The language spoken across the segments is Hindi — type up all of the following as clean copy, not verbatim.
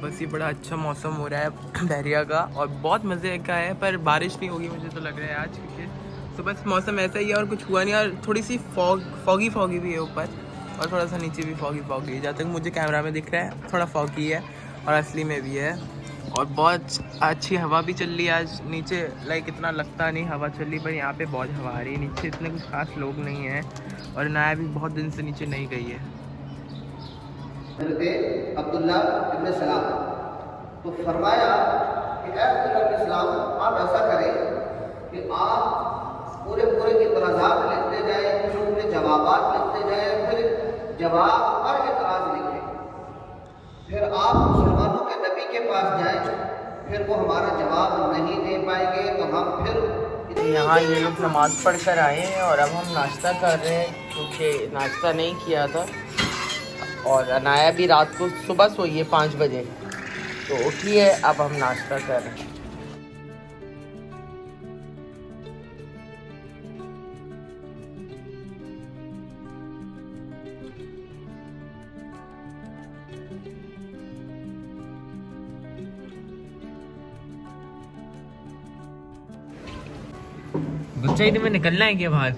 बस ये बड़ा अच्छा मौसम हो रहा है बहरिया का और बहुत मज़े का है, पर बारिश नहीं होगी मुझे तो लग रहा है आज, क्योंकि सुबह से मौसम ऐसा ही है और कुछ हुआ नहीं। और थोड़ी सी फॉगी भी है ऊपर और थोड़ा सा नीचे भी फॉगी है। जहाँ तक मुझे कैमरा में दिख रहा है थोड़ा फॉगी है और असली में भी है। और बहुत अच्छी हवा भी चल रही है आज नीचे, लाइक इतना लगता नहीं हवा चल रही, पर यहाँ पे बहुत हवा आ रही है। नीचे इतने कुछ खास लोग नहीं हैं और नाया भी बहुत दिन से नीचे नहीं गई है। अब्दुल्ला इब्न सलाम तो फरमाया कि अब्दुल्ला इब्न सलाम, आप ऐसा करें कि आप पूरे के इतराज़ात लिखते जाएं, फिर उनके जवाबात लिखते जाएं, फिर जवाब पर इतराज़ लिखें, फिर आप मुसलमानों के नबी के पास जाएं, फिर वो हमारा जवाब नहीं दे पाएंगे तो हम फिर। यहाँ ये लोग नमाज़ पढ़ कर आए हैं और अब हम नाश्ता कर रहे हैं, क्योंकि नाश्ता नहीं किया था। और अनाया भी रात को सुबह सोई है 5 बजे, तो उठी है, अब हम नाश्ता कर रहे हैं। गुस्सा में निकलना है क्या बाहर?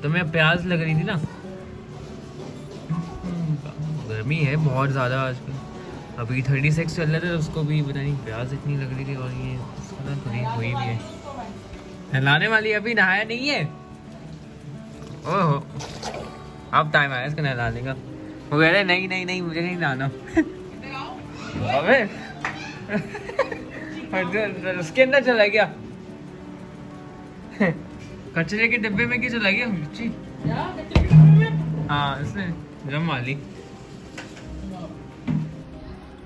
तुम्हें प्यास लग रही थी ना? गर्मी है बहुत ज़्यादा आजकल। अभी 36 चल रहा था, उसको भी पता नहीं प्यास इतनी लग रही थी। और ये थोड़ी हुई भी है। नहलाने वाली अभी नहाया नहीं है। ओहो, अब टाइम आया इसका नहलाने का। वो कह रहे नहीं मुझे नहीं नहाना। अबे उसके अंदर चला गया। कचरे के डिब्बे में क्या चला गया? मिर्ची। हाँ, इसने जम वाली।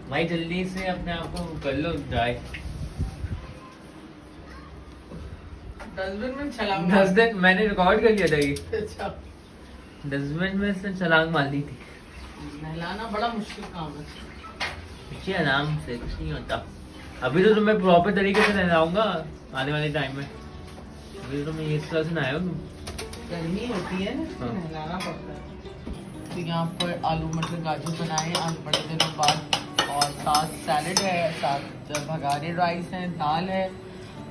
भाई जल्दी से अपने आप को कर लो ड्राई। डस्टबिन में छलांग डस्टबिन मैंने रिकॉर्ड कर लिया था ये। अच्छा, डस्टबिन में से छलांग मार दी थी। नहलाना बड़ा मुश्किल काम है। अच्छे आराम से, कुछ नहीं होता। अभी तो तुम्हें प्रॉपर तरीके से नहलाऊंगा आने वाले टाइम में। अभी तो मैं इस तरह से नहाया हूँ। गर्मी होती है ना, इसमें हाँ। नहलाना पड़ता है। तो यहाँ पर आलू मटर गाजर बनाए आज बड़े दिनों बाद, और साथ सैलड है, साथ भगारे राइस है, दाल है,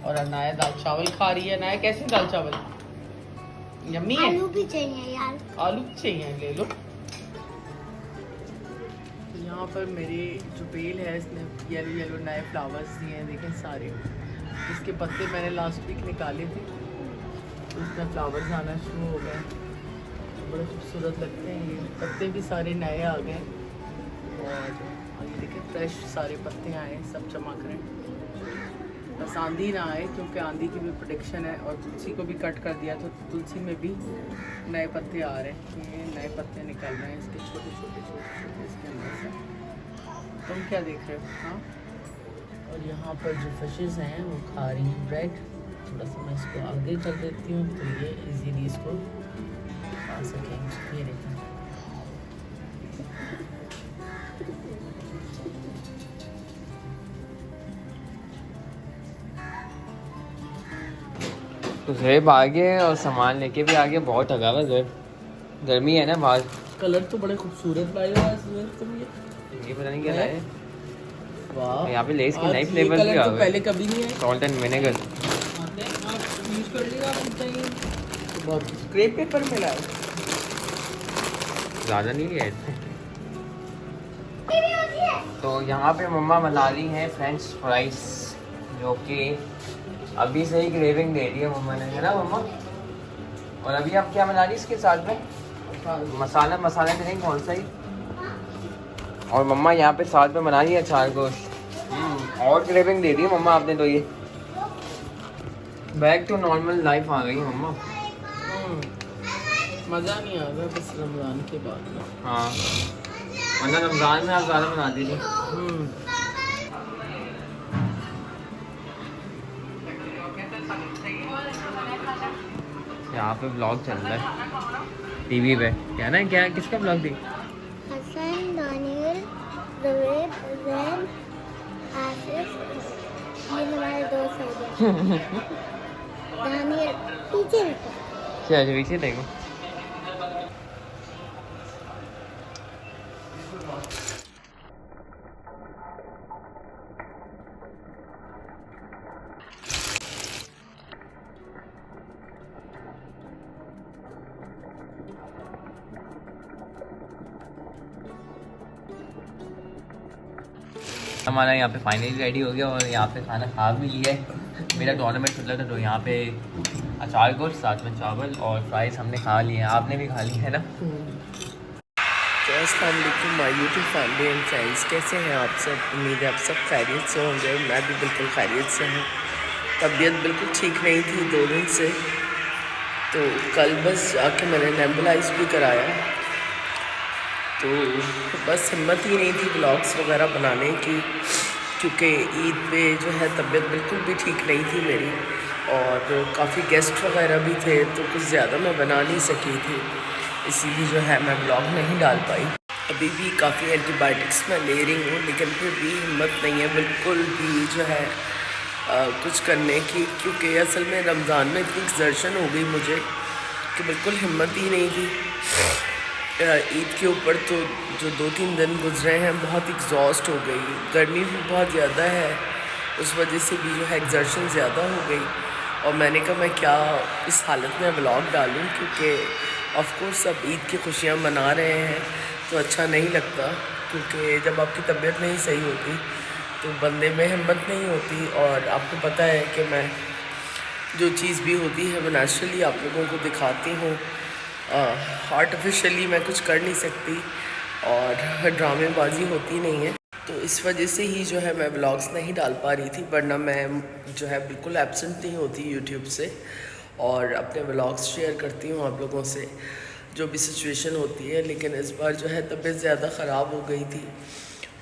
और अनाया दाल चावल खा रही है। अनाया कैसे दाल चावल? यम्मी है। आलू भी चाहिए यार। आलू चाहिए, ले लो। यहाँ पर मेरी जो बेल है इसने येलो नए फ्लावर्स दिए हैं, देखें सारे। इसके पत्ते मैंने लास्ट वीक निकाले थे, तो इसमें फ्लावर्स आना शुरू हो गए। बड़े खूबसूरत लगते हैं ये पत्ते भी, सारे नए आ गए। और ये देखें फ्रेश सारे पत्ते आए, सब चमक रहे हैं। बस आंधी ना आए, क्योंकि आंधी की भी प्रोडिक्शन है। और तुलसी को भी कट कर दिया, तो तुलसी में भी नए पत्ते आ रहे हैं। ये नए पत्ते निकल रहे हैं इसके छोटे छोटे इसके अंदर से। तुम क्या देख रहे हो? हाँ। और यहाँ पर जो फिशेस हैं वो खा रही हैं ब्रेड। थोड़ा सा मैं इसको आगे कर देती हूँ तो ये इजीली इसको खा सकेंगे। ये देखें, तो ज़ेब आ गए और सामान लेके भी आ गए। बहुत थका हुआ ज़ेब, गर्मी है ना बाहर। कलर तो बड़े खूबसूरत लाए हो आज तुम। ये पता नहीं क्या लाए। वाह, यहाँ पे लेस के नए आज ये फ्लेवर भी कलर आ तो गए। पहले कभी नहीं आए। Salt and vinegar. आप यूज कर लिया आप चाहिए तो बहुत स्क्रैप पेपर मिला है। ज़्यादा नहीं लिया इसमें। तो यहाँ पे मम्मा बना रही हैं फ्रेंच फ्राइज, जो कि अभी से ही क्रेविंग दे रही है मम्मा ने, है ना मम्मा? और अभी आप क्या बना रही इसके साथ में? मसाला तो नहीं, कौन सा ही। और मम्मा यहाँ पे साथ में बना रही है अचार गोश्त। और क्रेविंग दे दी है मम्मा आपने तो। ये बैक टू नॉर्मल लाइफ आ गई मम्मा। मज़ा नहीं आ रहा बस रमज़ान के बाद। हाँ, वरना रमज़ान में आप ज़्यादा बनाती थी। यहाँ पे ब्लॉग चल रहा है टीवी पे। क्या ना, क्या किसका ब्लॉग थी? हसन, दानियल, रवेद, जैन, आसिफ, ये हमारे दोस्त हो गए। दानियल पीछे देखो। क्या पीछे देखो। हमारा यहाँ पे फाइनली रेडी हो गया और यहाँ पे खाना खा भी लिया है। मेरा टूर्नामेंट चल रहा था तो यहाँ पे अचार गोश्त साथ में चावल और फ्राइज़ हमने खा लिए हैं। आपने भी खा लिया है ना? तो अस्सलाम वालेकुम my YouTube family and friends, कैसे हैं आप सब? उम्मीद है आप सब खैरियत से होंगे। मैं भी बिल्कुल खैरियत से हूँ। तबीयत बिल्कुल ठीक नहीं थी 2 दिन से, तो कल बस आके मैंने नेबुलाइज भी कराया, तो बस हिम्मत ही नहीं थी व्लॉग्स वगैरह बनाने की, क्योंकि ईद पे जो है तबीयत बिल्कुल भी ठीक नहीं थी मेरी और काफ़ी गेस्ट वगैरह भी थे, तो कुछ ज़्यादा मैं बना नहीं सकी थी, इसीलिए जो है मैं व्लॉग नहीं डाल पाई। अभी भी काफ़ी एंटीबायोटिक्स मैं ले रही हूँ, लेकिन फिर भी हिम्मत नहीं है बिल्कुल भी जो है कुछ करने की, क्योंकि असल में रमज़ान में इतनी एक्सर्शन हो गई मुझे कि बिल्कुल हिम्मत ही नहीं थी। ईद के ऊपर तो जो 2-3 दिन गुजरे हैं बहुत एग्जॉस्ट हो गई, गर्मी भी बहुत ज़्यादा है, उस वजह से भी जो है एक्सर्शन ज़्यादा हो गई और मैंने कहा मैं क्या इस हालत में व्लॉग डालूं, क्योंकि ऑफ कोर्स सब ईद की खुशियां मना रहे हैं तो अच्छा नहीं लगता, क्योंकि जब आपकी तबीयत नहीं सही होती तो बंदे में हिम्मत नहीं होती। और आपको पता है कि मैं जो चीज़ भी होती है वो नेचुरली आप लोगों को दिखाती हूँ, आर्टिफिशियली मैं कुछ कर नहीं सकती और ड्रामेबाजी होती नहीं है, तो इस वजह से ही जो है मैं व्लॉग्स नहीं डाल पा रही थी, वरना मैं जो है बिल्कुल एब्सेंट नहीं होती यूट्यूब से और अपने व्लॉग्स शेयर करती हूँ आप लोगों से जो भी सिचुएशन होती है। लेकिन इस बार जो है तबीयत ज़्यादा ख़राब हो गई थी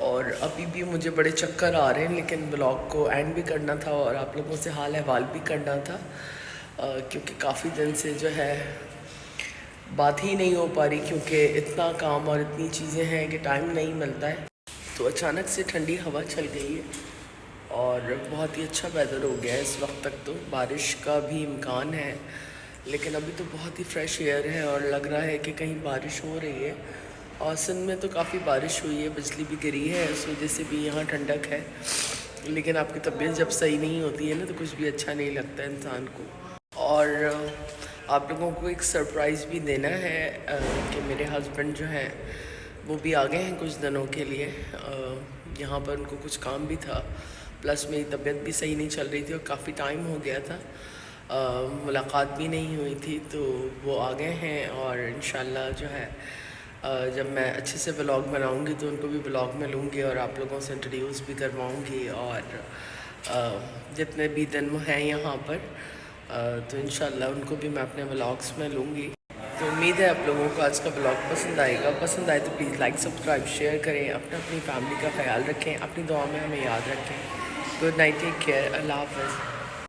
और अभी भी मुझे बड़े चक्कर आ रहे हैं, लेकिन व्लॉग को एंड भी करना था और आप लोगों से हाल अहवाल भी करना था, क्योंकि काफ़ी दिन से जो है बात ही नहीं हो पा रही, क्योंकि इतना काम और इतनी चीज़ें हैं कि टाइम नहीं मिलता है। तो अचानक से ठंडी हवा चल गई है और बहुत ही अच्छा वेदर हो गया है इस वक्त तक, तो बारिश का भी इम्कान है, लेकिन अभी तो बहुत ही फ्रेश एयर है और लग रहा है कि कहीं बारिश हो रही है। और सिंध में तो काफ़ी बारिश हुई है, बिजली भी गिरी है, इस वजह से भी यहाँ ठंडक है, लेकिन आपकी तबीयत जब सही नहीं होती है ना तो कुछ भी अच्छा नहीं लगता इंसान को। और आप लोगों को एक सरप्राइज़ भी देना है कि मेरे हस्बैंड जो हैं वो भी आ गए हैं कुछ दिनों के लिए, यहाँ पर उनको कुछ काम भी था, प्लस मेरी तबीयत भी सही नहीं चल रही थी और काफ़ी टाइम हो गया था, मुलाकात भी नहीं हुई थी, तो वो आ गए हैं और इंशाल्लाह जो है जब मैं अच्छे से व्लॉग बनाऊंगी तो उनको भी व्लॉग में लूँगी और आप लोगों से इंट्रोड्यूस भी करवाऊँगी, और जितने भी दिन हैं यहाँ पर तो इंशाल्लाह उनको भी मैं अपने व्लॉग्स में लूँगी। तो उम्मीद है आप लोगों को आज का व्लॉग पसंद आएगा। पसंद आए तो प्लीज़ लाइक सब्सक्राइब शेयर करें, अपनी फैमिली का ख्याल रखें, अपनी दुआ में हमें याद रखें। गुड नाइट, टेक केयर, अल्लाह हाफ़िज़।